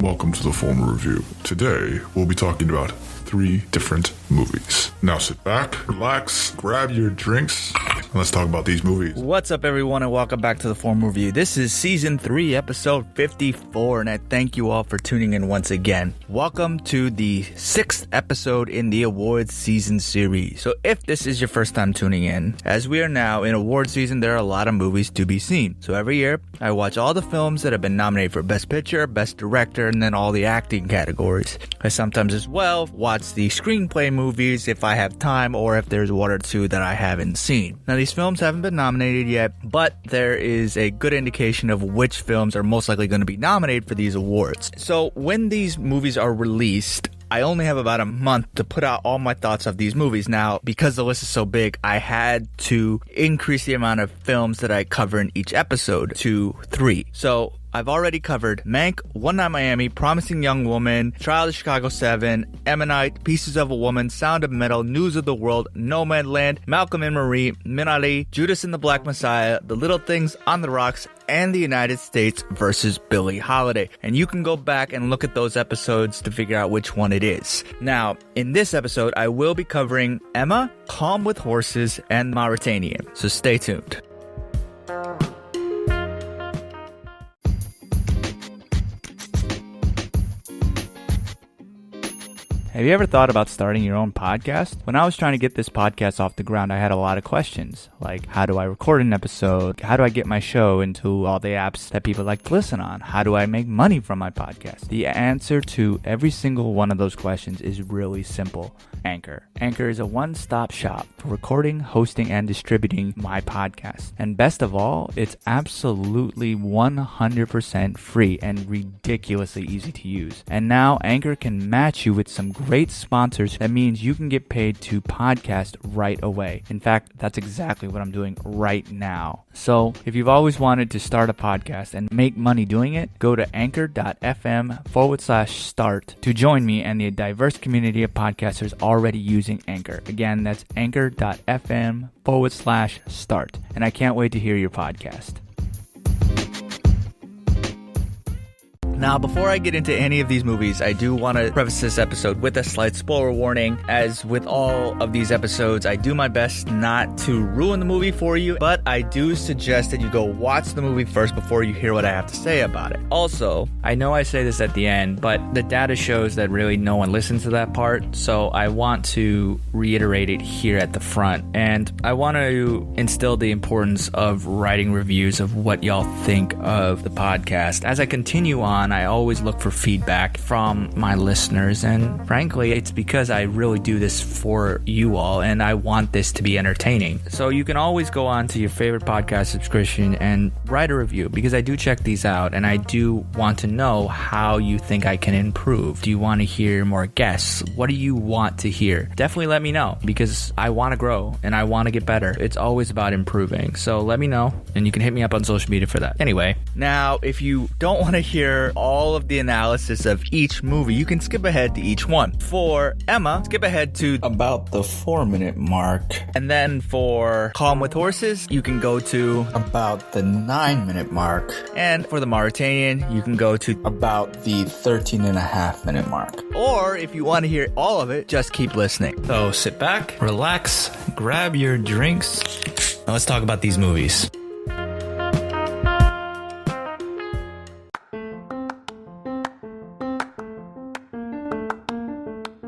welcome to the Former Review. Today, we'll be talking about 3 different movies. Now sit back, relax, grab your drinks, and let's talk about these movies. What's up, everyone, and welcome back to the Former Review. This is Season 3, Episode 54, and I thank you all for tuning in once again. Welcome to the 6th episode in the awards season series. So if this is your first time tuning in, as we are now in award season, there are a lot of movies to be seen. So every year, I watch all the films that have been nominated for Best Picture, Best Director, and then all the acting categories. I sometimes as well watch the screenplay movies if I have time or if there's one or two that I haven't seen. Now, these films haven't been nominated yet, but there is a good indication of which films are most likely going to be nominated for these awards. So when these movies are released, I only have about a month to put out all my thoughts of these movies. Now, because the list is so big, I had to increase the amount of films that I cover in each episode to 3. So I've already covered Mank, One Night Miami, Promising Young Woman, Trial of Chicago 7, Ammonite, Pieces of a Woman, Sound of Metal, News of the World, Nomadland, Malcolm and Marie, Minari, Judas and the Black Messiah, The Little Things on the Rocks, and The United States versus Billie Holiday. And you can go back and look at those episodes to figure out which one it is. Now, in this episode, I will be covering Emma, Calm with Horses, and Mauritanian. So stay tuned. Have you ever thought about starting your own podcast? When I was trying to get this podcast off the ground, I had a lot of questions. Like, how do I record an episode? How do I get my show into all the apps that people like to listen on? How do I make money from my podcast? The answer to every single one of those questions is really simple. Anchor. Anchor is a one-stop shop for recording, hosting, and distributing my podcast. And best of all, it's absolutely 100% free and ridiculously easy to use. And now Anchor can match you with some great sponsors. That means you can get paid to podcast right away. In fact, that's exactly what I'm doing right now. So if you've always wanted to start a podcast and make money doing it, go to anchor.fm/start to join me and the diverse community of podcasters already using Anchor. Again, that's anchor.fm/start. And I can't wait to hear your podcast. Now, before I get into any of these movies, I do want to preface this episode with a slight spoiler warning. As with all of these episodes, I do my best not to ruin the movie for you, but I do suggest that you go watch the movie first before you hear what I have to say about it. Also, I know I say this at the end, but the data shows that really no one listens to that part, so I want to reiterate it here at the front. And I want to instill the importance of writing reviews of what y'all think of the podcast. As I continue on, I always look for feedback from my listeners, and frankly, it's because I really do this for you all, and I want this to be entertaining. So you can always go on to your favorite podcast subscription and write a review, because I do check these out, and I do want to know how you think I can improve. Do you want to hear more guests? What do you want to hear? Definitely let me know, because I want to grow, and I want to get better. It's always about improving, so let me know, and you can hit me up on social media for that. Anyway, now, if you don't want to hear all of the analysis of each movie, you can skip ahead to each one. For Emma, skip ahead to about the 4-minute mark. And then for Calm with Horses, you can go to about the 9-minute mark. And for the Mauritanian, you can go to about the 13.5-minute mark. Or if you want to hear all of it, just keep listening. So sit back, relax, grab your drinks, and let's talk about these movies.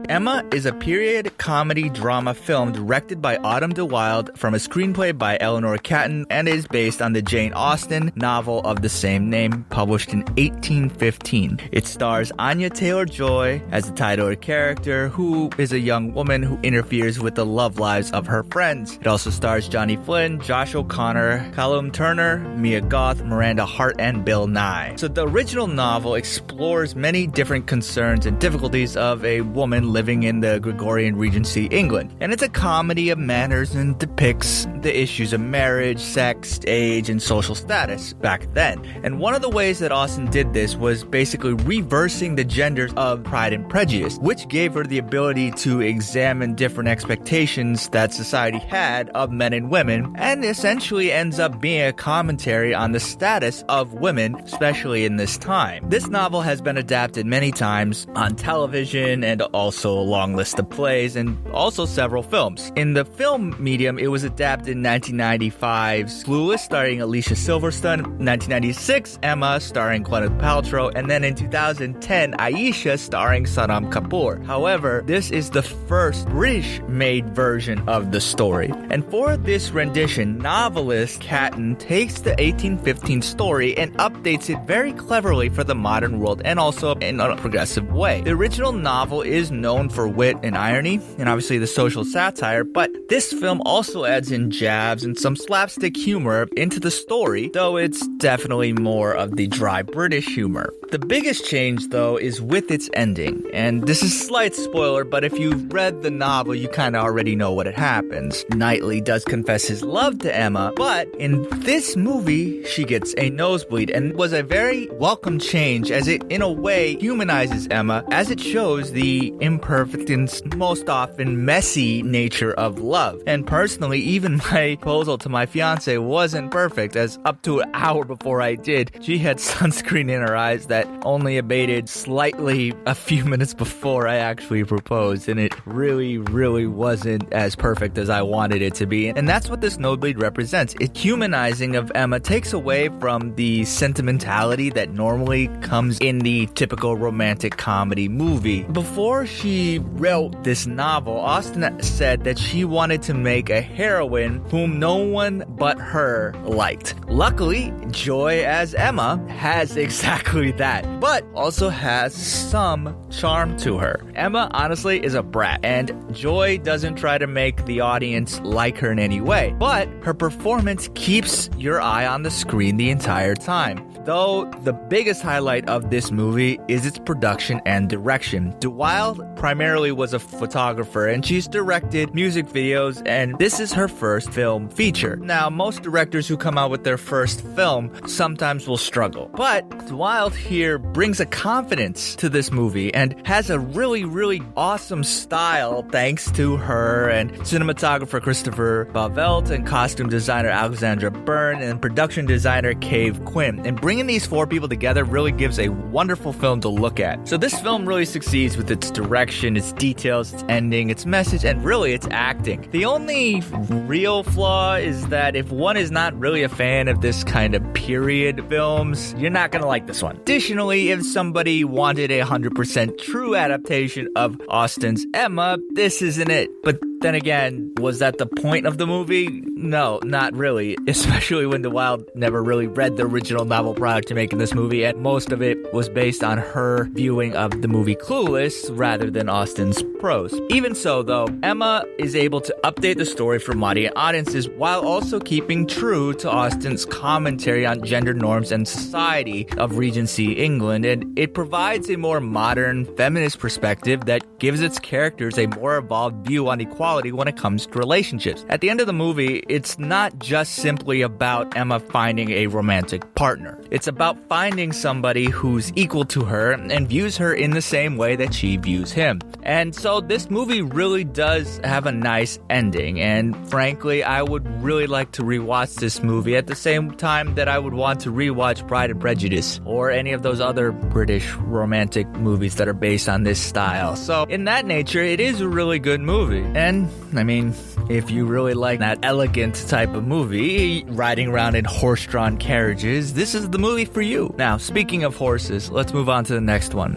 Emma is a period comedy drama film directed by Autumn de Wilde from a screenplay by Eleanor Catton and is based on the Jane Austen novel of the same name, published in 1815. It stars Anya Taylor-Joy as the title character, who is a young woman who interferes with the love lives of her friends. It also stars Johnny Flynn, Josh O'Connor, Callum Turner, Mia Goth, Miranda Hart, and Bill Nye. So the original novel explores many different concerns and difficulties of a woman living living in the Gregorian Regency, England. And it's a comedy of manners and depicts the issues of marriage, sex, age, and social status back then. And one of the ways that Austen did this was basically reversing the genders of Pride and Prejudice, which gave her the ability to examine different expectations that society had of men and women, and essentially ends up being a commentary on the status of women, especially in this time. This novel has been adapted many times on television and also a long list of plays and also several films. In the film medium, it was adapted in 1995's Clueless starring Alicia Silverstone, 1996 Emma starring Gwyneth Paltrow, and then in 2010 Aisha starring Sanam Kapoor. However, this is the first British-made version of the story. And for this rendition, novelist Catton takes the 1815 story and updates it very cleverly for the modern world and also in a progressive way. The original novel is known for wit and irony and obviously the social satire, but this film also adds in jabs and some slapstick humor into the story, though it's definitely more of the dry British humor. The biggest change, though, is with its ending, and this is a slight spoiler, but if you've read the novel, you kind of already know what happens. Knightley does confess his love to Emma, but in this movie, she gets a nosebleed, and was a very welcome change as it, in a way, humanizes Emma, as it shows the imperfect and most often messy nature of love. And personally, even my proposal to my fiance wasn't perfect, as up to an hour before I did, she had sunscreen in her eyes that only abated slightly a few minutes before I actually proposed, and it really wasn't as perfect as I wanted it to be. And that's what this nosebleed represents. Its humanizing of Emma takes away from the sentimentality that normally comes in the typical romantic comedy movie. Before she wrote this novel, Austen said that she wanted to make a heroine whom no one but her liked. Luckily, Joy as Emma has exactly that, but also has some charm to her. Emma, honestly, is a brat, and Joy doesn't try to make the audience like her in any way, but her performance keeps your eye on the screen the entire time. Though the biggest highlight of this movie is its production and direction. DeWilde primarily was a photographer, and she's directed music videos, and this is her first film feature. Now, most directors who come out with their first film sometimes will struggle, but DeWilde here brings a confidence to this movie and has a really awesome style thanks to her and cinematographer Christopher Bavelt and costume designer Alexandra Byrne and production designer Cave Quinn. And bringing these four people together really gives a wonderful film to look at. So this film really succeeds with its direction, its details, its ending, its message, and really its acting. The only real flaw is that if one is not really a fan of this kind of period films, you're not gonna like this one. Additionally, if somebody wanted a 100% true adaptation of Austen's Emma, this isn't it. But then again, was that the point of the movie? No, not really. Especially when DeWilde never really read the original novel prior to making this movie, and most of it was based on her viewing of the movie Clueless rather than Austen's prose. Even so, though, Emma is able to update the story for modern audiences while also keeping true to Austen's commentary on gender norms and society of Regency England, and it provides a more modern feminist perspective that gives its characters a more evolved view on equality when it comes to relationships. At the end of the movie, it's not just simply about Emma finding a romantic partner. It's about finding somebody who's equal to her and views her in the same way that she views him. And so this movie really does have a nice ending, and frankly, I would really like to rewatch this movie at the same time that I would want to rewatch Pride and Prejudice or any of those other British romantic movies that are based on this style. So in that nature, it is a really good movie. And I mean, if you really like that elegant type of movie, riding around in horse-drawn carriages, this is the movie for you. Now, speaking of horses, let's move on to the next one.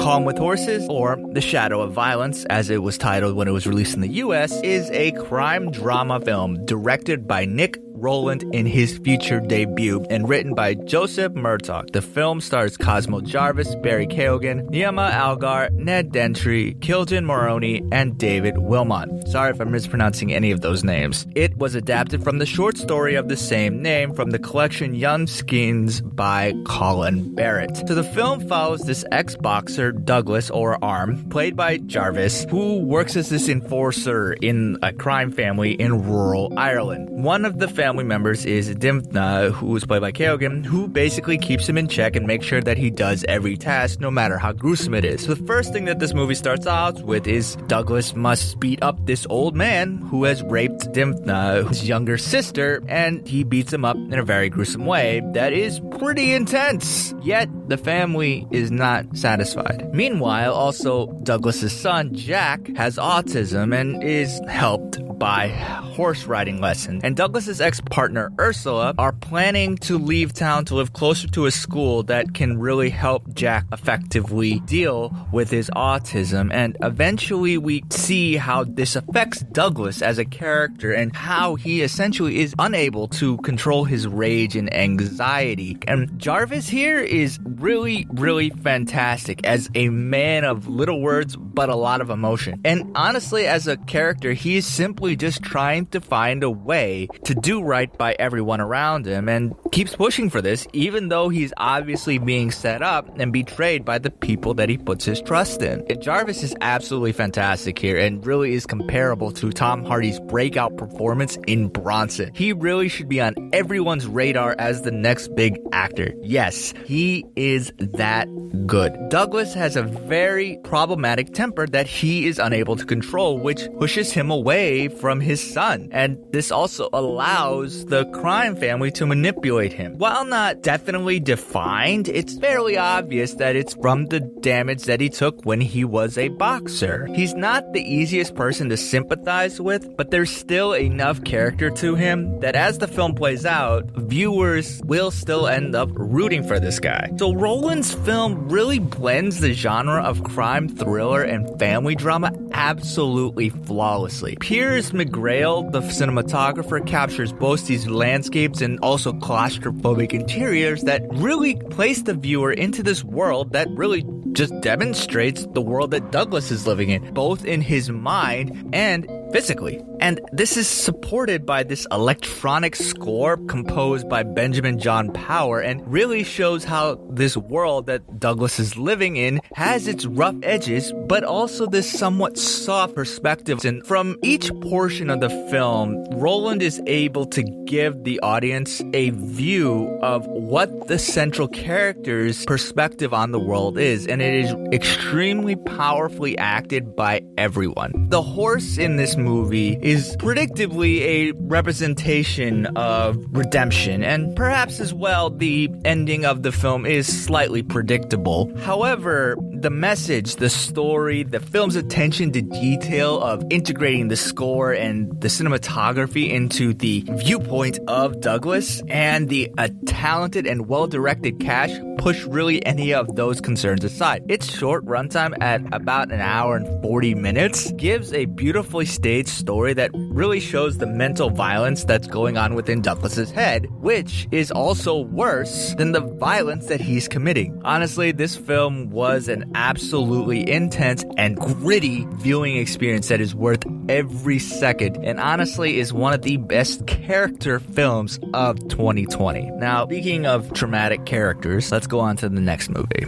Calm with Horses, or The Shadow of Violence, as it was titled when it was released in the US, is a crime drama film directed by Nick Roland in his feature debut and written by Joseph Murtaugh. The film stars Cosmo Jarvis, Barry Keoghan, Niamh Algar, Ned Dentry, Kiljan Moroney, and David Wilmot. Sorry if I'm mispronouncing any of those names. It was adapted from the short story of the same name from the collection Young Skins by Colin Barrett. So the film follows this ex-boxer, Douglas, or Arm, played by Jarvis, who works as this enforcer in a crime family in rural Ireland. One of the family members is Dimthna, who is played by Keoghan, who basically keeps him in check and makes sure that he does every task, no matter how gruesome it is. So the first thing that this movie starts out with is Douglas must beat up this old man who has raped Dimthna, his younger sister, and he beats him up in a very gruesome way that is pretty intense. Yet, the family is not satisfied. Meanwhile, also, Douglas's son, Jack, has autism and is helped by horse riding lessons. And Douglas's ex-partner, Ursula, are planning to leave town to live closer to a school that can really help Jack effectively deal with his autism. And eventually we see how this affects Douglas as a character and how he essentially is unable to control his rage and anxiety. And Jarvis here is really, really fantastic as a man of little words but a lot of emotion. And honestly, as a character, he is simply just trying to find a way to do right by everyone around him and keeps pushing for this, even though he's obviously being set up and betrayed by the people that he puts his trust in. Jarvis is absolutely fantastic here and really is comparable to Tom Hardy's breakout performance in Bronson. He really should be on everyone's radar as the next big actor. Yes, he is that good. Douglas has a very problematic temper that he is unable to control, which pushes him away from his son. And this also allows the crime family to manipulate him. While not definitely defined, it's fairly obvious that it's from the damage that he took when he was a boxer. He's not the easiest person to sympathize with, but there's still enough character to him that as the film plays out, viewers will still end up rooting for this guy. So Roland's film really blends the genre of crime thriller and family drama absolutely flawlessly. Piers McGrail, the cinematographer, captures both these landscapes and also claustrophobic interiors that really place the viewer into this world that really just demonstrates the world that Douglas is living in, both in his mind and physically. And this is supported by this electronic score composed by Benjamin John Power and really shows how this world that Douglas is living in has its rough edges, but also this somewhat soft perspective. And from each portion of the film, Roland is able to give the audience a view of what the central character's perspective on the world is, and it is extremely powerfully acted by everyone. The horse in this movie is predictably a representation of redemption, and perhaps as well the ending of the film is slightly predictable. However, the message, the story, the film's attention to detail of integrating the score and the cinematography into the viewpoint of Douglas and the talented and well-directed cast push really any of those concerns aside. Its short runtime at about an hour and 40 minutes gives a beautifully staged story that really shows the mental violence that's going on within Douglas's head, which is also worse than the violence that he's committing. Honestly, this film was an absolutely intense and gritty viewing experience that is worth every second, and honestly is one of the best character films of 2020. Now, speaking of traumatic characters, let's go on to the next movie.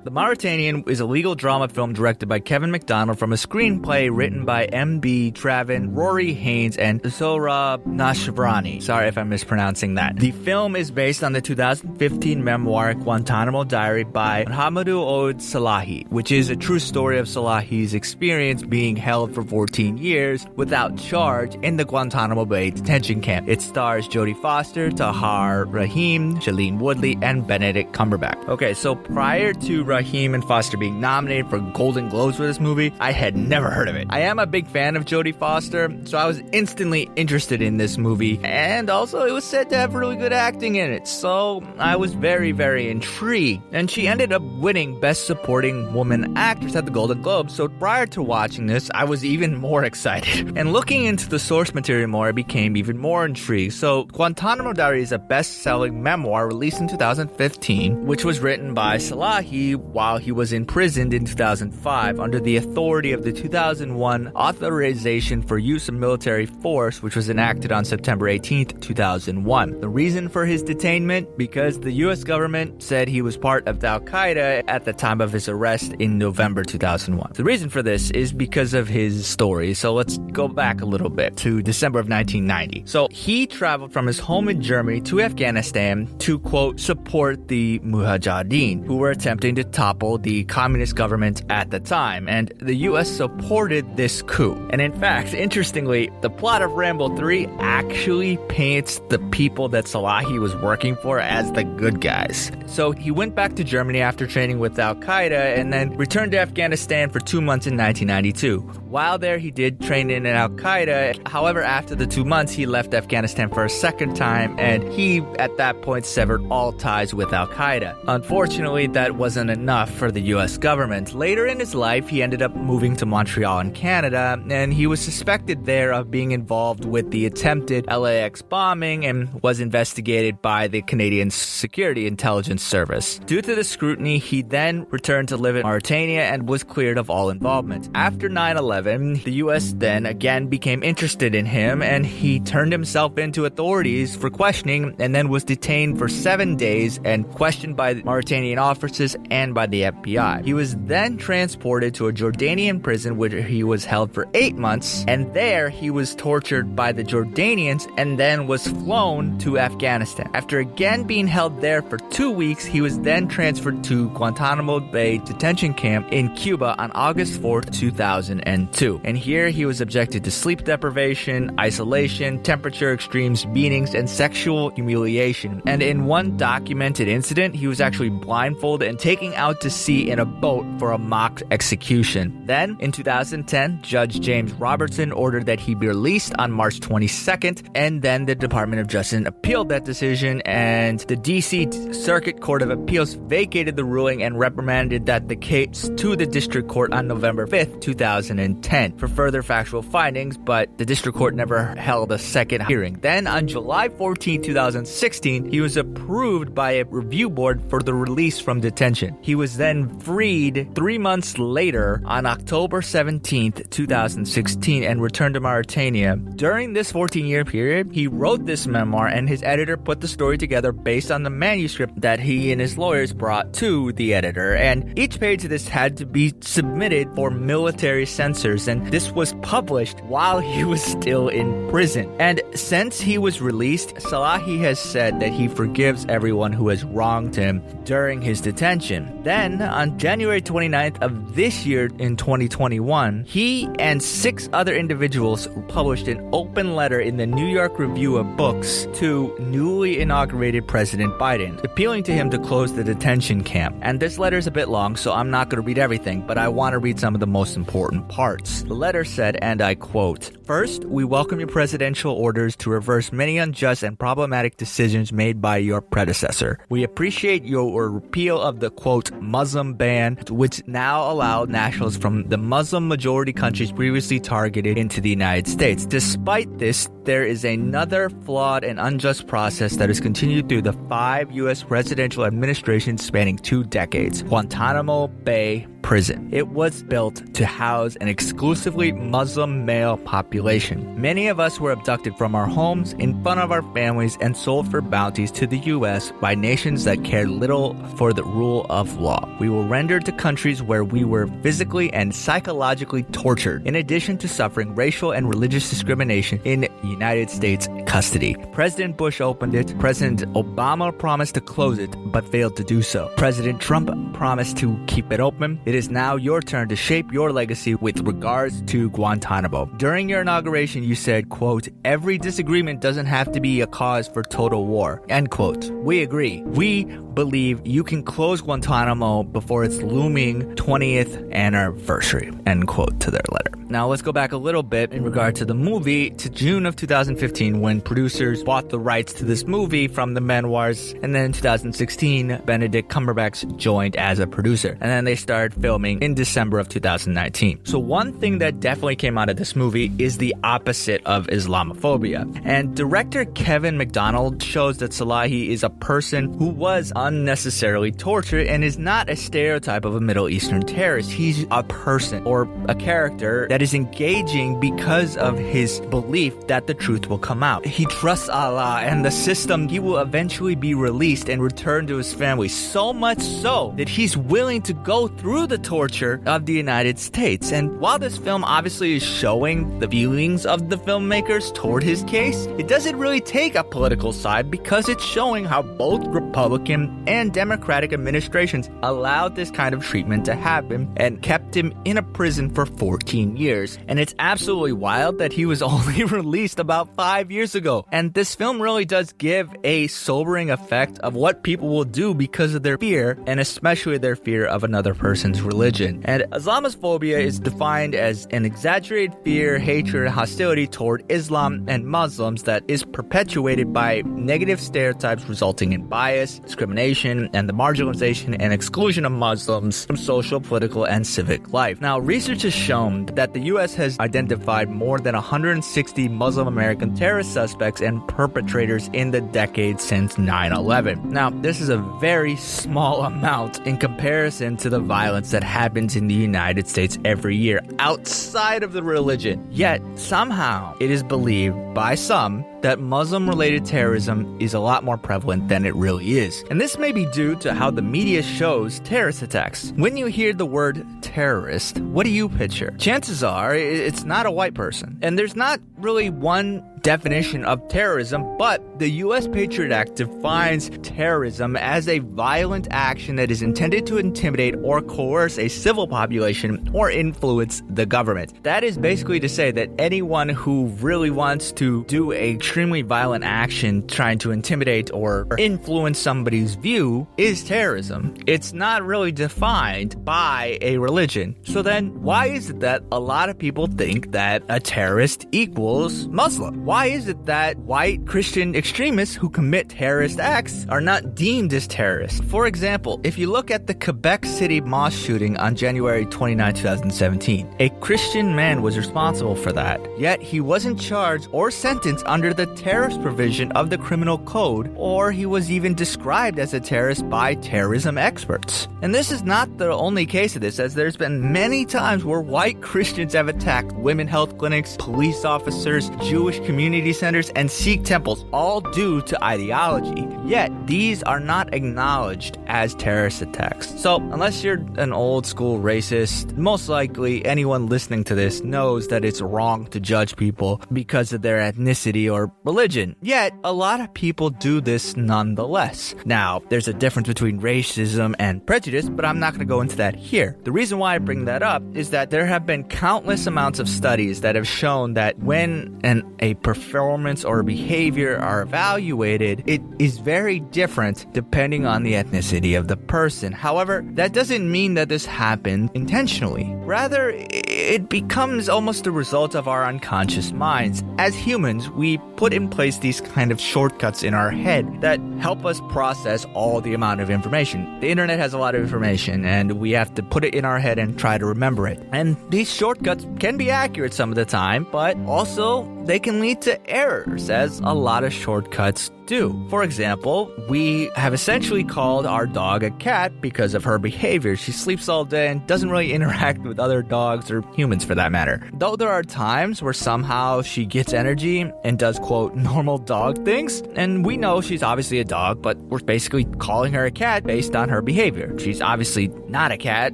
The Mauritanian is a legal drama film directed by Kevin McDonald from a screenplay written by M.B. Travin, Rory Haynes, and Zohrab Nashvrani. Sorry if I'm mispronouncing that. The film is based on the 2015 memoir Guantanamo Diary by Mohamedou Ould Salahi, which is a true story of Salahi's experience being held for 14 years without charge in the Guantanamo Bay detention camp. It stars Jodie Foster, Tahar Rahim, Shailene Woodley, and Benedict Cumberbatch. Okay, so prior to Rahim Raheem and Foster being nominated for Golden Globes for this movie, I had never heard of it. I am a big fan of Jodie Foster, so I was instantly interested in this movie, and also it was said to have really good acting in it, so I was very, very intrigued. And she ended up winning Best Supporting Woman Actress at the Golden Globes, so prior to watching this, I was even more excited. And looking into the source material more, I became even more intrigued. So Guantanamo Diary is a best-selling memoir released in 2015, which was written by Salahi while he was imprisoned in 2005 under the authority of the 2001 Authorization for Use of Military Force, which was enacted on September 18th, 2001. The reason for his detainment? Because the US government said he was part of Al-Qaeda at the time of his arrest in November 2001. The reason for this is because of his story, so let's go back a little bit to December of 1990. So he traveled from his home in Germany to Afghanistan to, quote, support the Mujahideen, who were attempting to topple the communist government at the time, and the US supported this coup. And in fact, interestingly, the plot of Rambo 3 actually paints the people that Salahi was working for as the good guys. So he went back to Germany after training with Al-Qaeda and then returned to Afghanistan for 2 months in 1992. While there, he did train in Al-Qaeda. However, after the 2 months, he left Afghanistan for a second time, and he, at that point, severed all ties with Al-Qaeda. Unfortunately, that wasn't enough for the US government. Later in his life, he ended up moving to Montreal in Canada, and he was suspected there of being involved with the attempted LAX bombing and was investigated by the Canadian Security Intelligence Service. Due to the scrutiny, he then returned to live in Mauritania and was cleared of all involvement. After 9/11, the US then again became interested in him, and he turned himself into authorities for questioning and then was detained for 7 days and questioned by Mauritanian officers and by the FBI. He was then transported to a Jordanian prison where he was held for 8 months, and there he was tortured by the Jordanians and then was flown to Afghanistan. After again being held there for 2 weeks, he was then transferred to Guantanamo Bay Detention Camp in Cuba on August 4th, 2002. And here he was subjected to sleep deprivation, isolation, temperature extremes, beatings, and sexual humiliation. And in one documented incident, he was actually blindfolded and taken out to sea in a boat for a mock execution. Then, in 2010, Judge James Robertson ordered that he be released on March 22nd, and then the Department of Justice appealed that decision, and the DC Circuit Court of Appeals vacated the ruling and reprimanded the case to the District Court on November 5th, 2010 for further factual findings, but the District Court never held a second hearing. Then, on July 14, 2016, he was approved by a review board for the release from detention. He was then freed 3 months later on October 17th, 2016, and returned to Mauritania. During this 14-year period, he wrote this memoir, and his editor put the story together based on the manuscript that he and his lawyers brought to the editor. And each page of this had to be submitted for military censors, and this was published while he was still in prison. And since he was released, Salahi has said that he forgives everyone who has wronged him during his detention. Then, on January 29th of this year in 2021, he and 6 other individuals published an open letter in the New York Review of Books to newly inaugurated President Biden, appealing to him to close the detention camp. And this letter is a bit long, so I'm not going to read everything, but I want to read some of the most important parts. The letter said, and I quote, "First, we welcome your presidential orders to reverse many unjust and problematic decisions made by your predecessor. We appreciate your repeal of the, quote, Muslim ban, which now allowed nationals from the Muslim-majority countries previously targeted into the United States. Despite this, there is another flawed and unjust process that has continued through the 5 U.S. presidential administrations spanning 2 decades. Guantanamo Bay Prison. It was built to house an exclusively Muslim male population. Many of us were abducted from our homes in front of our families and sold for bounties to the U.S. by nations that cared little for the rule of law. We were rendered to countries where we were physically and psychologically tortured, in addition to suffering racial and religious discrimination in United States custody. President Bush opened it. President Obama promised to close it, but failed to do so. President Trump promised to keep it open. It is now your turn to shape your legacy with regards to Guantanamo. During your inauguration, you said, quote, every disagreement doesn't have to be a cause for total war, end quote. We agree. We believe you can close Guantanamo before its looming 20th anniversary, end quote to their letter. Now let's go back a little bit in regard to the movie to June of 2015 when producers bought the rights to this movie from the memoirs, and then in 2016 Benedict Cumberbatch joined as a producer, and then they started filming in December of 2019. So one thing that definitely came out of this movie is the opposite of Islamophobia, and director Kevin McDonald shows that Salahi is a person who was unnecessarily tortured and is not a stereotype of a Middle Eastern terrorist. He's a person or a character that is engaging because of his belief that the truth will come out. He trusts Allah and the system. He will eventually be released and return to his family, so much so that he's willing to go through the torture of the United States. And while this film obviously is showing the feelings of the filmmakers toward his case, it doesn't really take a political side because it's showing how both Republican and Democratic administrations allowed this kind of treatment to happen and kept him in a prison for 14 years. And it's absolutely wild that he was only released about 5 years ago. And this film really does give a sobering effect of what people will do because of their fear, and especially their fear of another person's religion. And Islamophobia is defined as an exaggerated fear, hatred, and hostility toward Islam and Muslims that is perpetuated by negative stereotypes resulting in bias, discrimination, and the marginalization and exclusion of Muslims from social, political, and civic life. Now, research has shown that the U.S. has identified more than 160 Muslim American terrorist suspects and perpetrators in the decade since 9/11. Now, this is a very small amount in comparison to the violence that happens in the United States every year outside of the religion. Yet, somehow, it is believed by some that Muslim-related terrorism is a lot more prevalent than it really is. And this may be due to how the media shows terrorist attacks. When you hear the word terrorist, what do you picture? Chances are it's not a white person. And there's not really one definition of terrorism, but the U.S. Patriot Act defines terrorism as a violent action that is intended to intimidate or coerce a civil population or influence the government. That is basically to say that anyone who really wants to do an extremely violent action trying to intimidate or influence somebody's view is terrorism. It's not really defined by a religion. So then why is it that a lot of people think that a terrorist equals Muslim? Why is it that white Christian extremists who commit terrorist acts are not deemed as terrorists? For example, if you look at the Quebec City mosque shooting on January 29, 2017, a Christian man was responsible for that, yet he wasn't charged or sentenced under the terrorist provision of the criminal code, or he was even described as a terrorist by terrorism experts. And this is not the only case of this, as there's been many times where white Christians have attacked women health clinics, police officers, Jewish community centers, and Sikh temples, all due to ideology. Yet, these are not acknowledged as terrorist attacks. So, unless you're an old school racist, most likely anyone listening to this knows that it's wrong to judge people because of their ethnicity or religion. Yet, a lot of people do this nonetheless. Now, there's a difference between racism and prejudice, but I'm not going to go into that here. The reason why I bring that up is that there have been countless amounts of studies that have shown that when a performance or behavior are evaluated, it is very different depending on the ethnicity of the person. However, that doesn't mean that this happened intentionally. Rather, it becomes almost a result of our unconscious minds. As humans, we put in place these kind of shortcuts in our head that help us process all the amount of information. The internet has a lot of information, and we have to put it in our head and try to remember it. And these shortcuts can be accurate some of the time, but also they can lead to errors, as a lot of shortcuts do. For example, we have essentially called our dog a cat because of her behavior. She sleeps all day and doesn't really interact with other dogs or humans for that matter. Though there are times where somehow she gets energy and does, quote, normal dog things, and we know she's obviously a dog, but we're basically calling her a cat based on her behavior. She's obviously not a cat,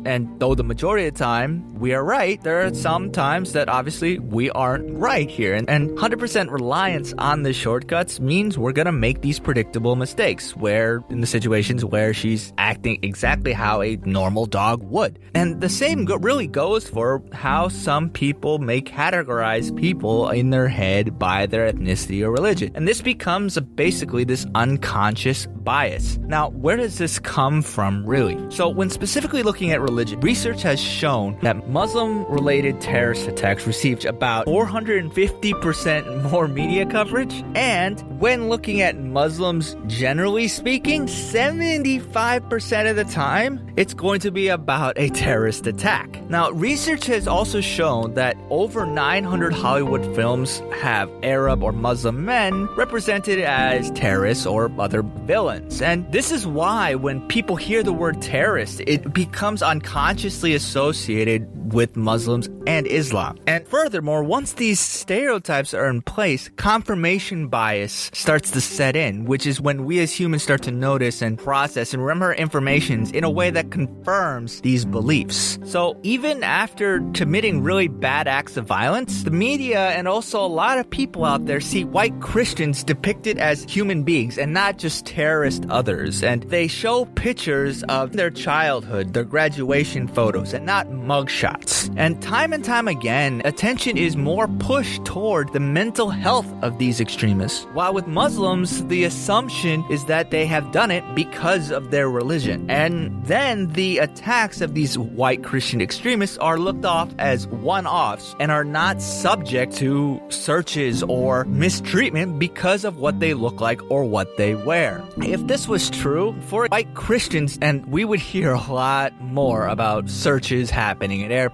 and though the majority of the time we are right, there are some times that obviously we aren't right here. And 100% reliance on the shortcuts means we're gonna make these predictable mistakes where in the situations where she's acting exactly how a normal dog would. And the same really goes for how some people may categorize people in their head by their ethnicity or religion. And this becomes basically this unconscious bias. Now, where does this come from, really? So, when specifically looking at religion, research has shown that Muslim-related terrorist attacks received about 450% more media coverage, and when looking at Muslims generally speaking, 75% of the time, it's going to be about a terrorist attack. Now, research has also shown that over 900 Hollywood films have Arab or Muslim men represented as terrorists or other villains. And this is why when people hear the word terrorist, it becomes unconsciously associated with Muslims and Islam. And furthermore, once these stereotypes are in place, confirmation bias starts to set in, which is when we as humans start to notice and process and remember information in a way that confirms these beliefs. So even after committing really bad acts of violence, the media and also a lot of people out there see white Christians depicted as human beings and not just terrorist others. And they show pictures of their childhood, their graduation photos, and not mugshots. And time again, attention is more pushed toward the mental health of these extremists. While with Muslims, the assumption is that they have done it because of their religion. And then the attacks of these white Christian extremists are looked off as one-offs and are not subject to searches or mistreatment because of what they look like or what they wear. If this was true for white Christians, and we would hear a lot more about searches happening at airports.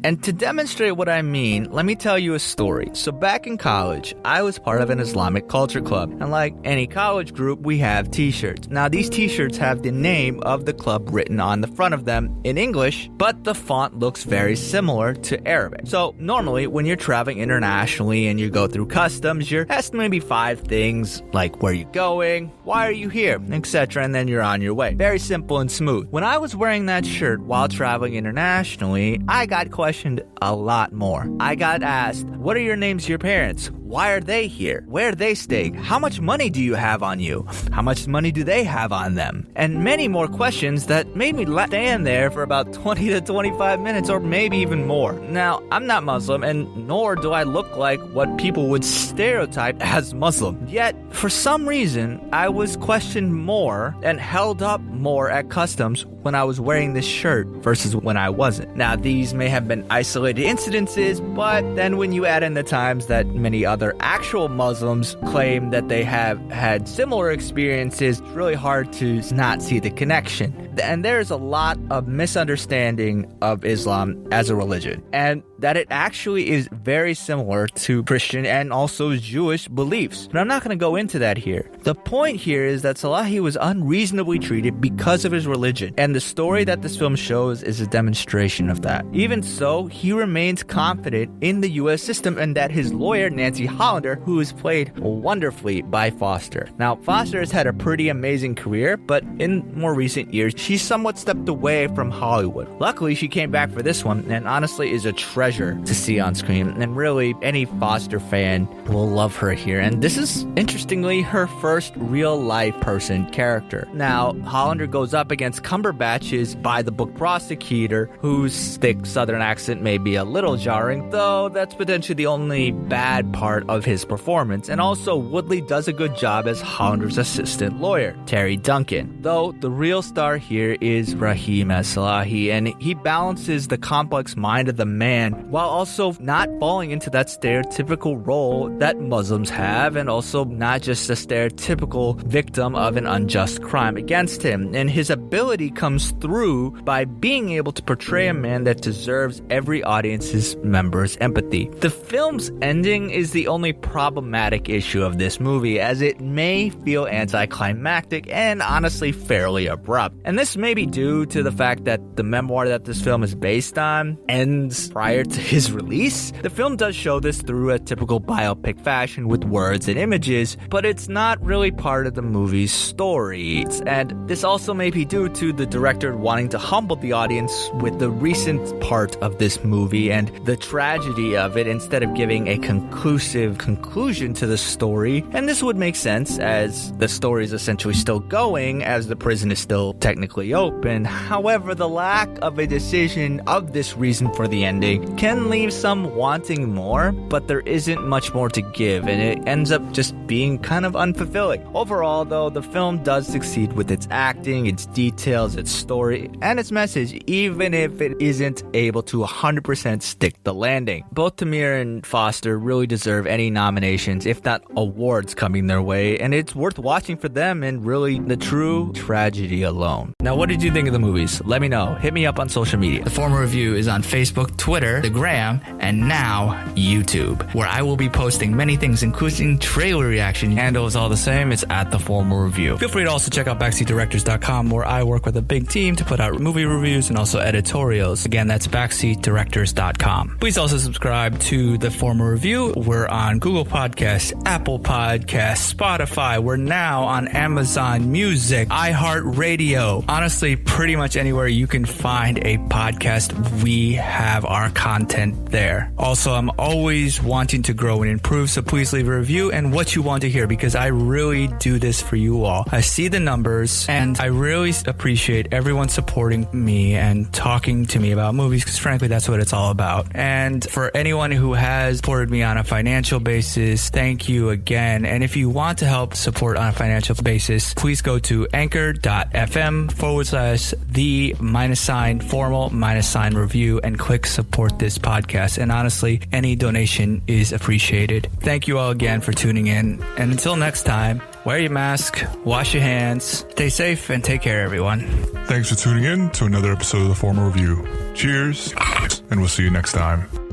And to demonstrate what I mean, let me tell you a story. So back in college, I was part of an Islamic culture club. And like any college group, we have t-shirts. Now these t-shirts have the name of the club written on the front of them in English, but the font looks very similar to Arabic. So normally when you're traveling internationally and you go through customs, you're asked maybe 5 things like where are you going, why are you here, etc. And then you're on your way. Very simple and smooth. When I was wearing that shirt while traveling internationally, I got questioned a lot more. I got asked, what are your names of your parents? Why are they here? Where are they staying? How much money do you have on you? How much money do they have on them? And many more questions that made me stand there for about 20 to 25 minutes or maybe even more. Now, I'm not Muslim and nor do I look like what people would stereotype as Muslim. Yet, for some reason, I was questioned more and held up more at customs when I was wearing this shirt versus when I wasn't. Now, these may have been isolated incidences, but then when you add in the times that many other actual Muslims claim that they have had similar experiences, it's really hard to not see the connection. And there's a lot of misunderstanding of Islam as a religion, and that it actually is very similar to Christian and also Jewish beliefs. But I'm not going to go into that here. The point here is that Salahi was unreasonably treated because of his religion, and the story that this film shows is a demonstration of that. Even so, he remains confident in the U.S. system and that his lawyer, Nancy Hollander, who is played wonderfully by Foster. Now, Foster has had a pretty amazing career, but in more recent years, she's somewhat stepped away from Hollywood. Luckily, she came back for this one, and honestly is a treasure to see on screen. And really, any Foster fan will love her here. And this is, interestingly, her first real-life person character. Now, Hollander goes up against Cumberbatch's by-the-book prosecutor, whose thick Southern accent may be a little jarring, though that's potentially the only bad part of his performance. And also, Woodley does a good job as Hollander's assistant lawyer, Terry Duncan. Though the real star here is Raheem as Salahi, and he balances the complex mind of the man while also not falling into that stereotypical role that Muslims have, and also not just a stereotypical victim of an unjust crime against him. And his ability comes through by being able to portray a man that deserves every audience's member's empathy. The film's ending is the only problematic issue of this movie, as it may feel anticlimactic and honestly fairly abrupt. And this may be due to the fact that the memoir that this film is based on ends prior to his release. The film does show this through a typical biopic fashion with words and images, but it's not really part of the movie's story. And this also may be due to the director wanting to humble the audience with the recent part of this movie and the tragedy of it instead of giving a conclusive conclusive conclusion to the story, and this would make sense as the story is essentially still going as the prison is still technically open. However, the lack of a decision of this reason for the ending can leave some wanting more, but there isn't much more to give, and it ends up just being kind of unfulfilling. Overall, though, the film does succeed with its acting, its details, its story, and its message, even if it isn't able to 100% stick the landing. Both Tamir and Foster really deserve any nominations, if not awards, coming their way, and it's worth watching for them and really the true tragedy alone. Now, what did you think of the movies? Let me know. Hit me up on social media. The Former Review is on Facebook, Twitter, the Gram, and now YouTube, where I will be posting many things, including trailer reaction. Handle is all the same. It's at The Former Review. Feel free to also check out backseatdirectors.com, where I work with a big team to put out movie reviews and also editorials. Again, that's backseatdirectors.com. Please also subscribe to The Former Review. We're on Google Podcasts, Apple Podcasts, Spotify. We're now on Amazon Music, iHeartRadio. Honestly, pretty much anywhere you can find a podcast, we have our content there. Also, I'm always wanting to grow and improve, so please leave a review and what you want to hear, because I really do this for you all. I see the numbers, and I really appreciate everyone supporting me and talking to me about movies, because frankly, that's what it's all about. And for anyone who has supported me on a financial basis, thank you again. And if you want to help support on a financial basis, please go to anchor.fm/the-formal-review and click support this podcast. And honestly, any donation is appreciated. Thank you all again for tuning in. And until next time, wear your mask, wash your hands, stay safe, and take care, everyone. Thanks for tuning in to another episode of The Former Review. Cheers, and we'll see you next time.